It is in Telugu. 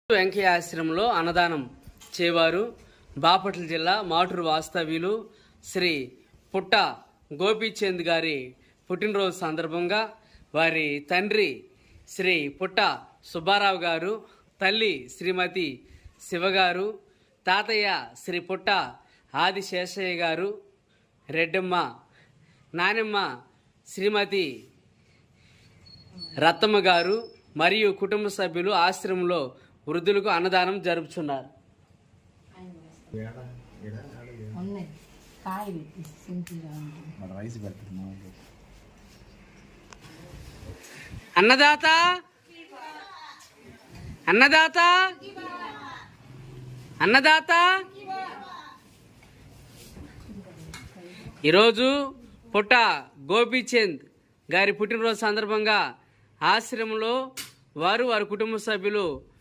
వెంకయ్య ఆశ్రమంలో అన్నదానం చేవారు బాపట్ల జిల్లా మాటూరు వాస్తవ్యులు శ్రీ పుట్ట గోపీచంద్ గారి పుట్టినరోజు సందర్భంగా వారి తండ్రి శ్రీ పుట్ట సుబ్బారావు గారు, తల్లి శ్రీమతి శివగారు, తాతయ్య శ్రీ పుట్ట ఆదిశేషయ్య గారు, రెడ్డమ్మ, నానమ్మ శ్రీమతి రత్తమ్మ గారు మరియు కుటుంబ సభ్యులు ఆశ్రమంలో వృద్ధులకు అన్నదానం జరుపుతున్నారు. అన్నదాత అన్నదాత అన్నదాత ఈరోజు పుట్ట గోపీచంద్ గారి పుట్టినరోజు సందర్భంగా ఆశ్రమంలో వారి కుటుంబ సభ్యులు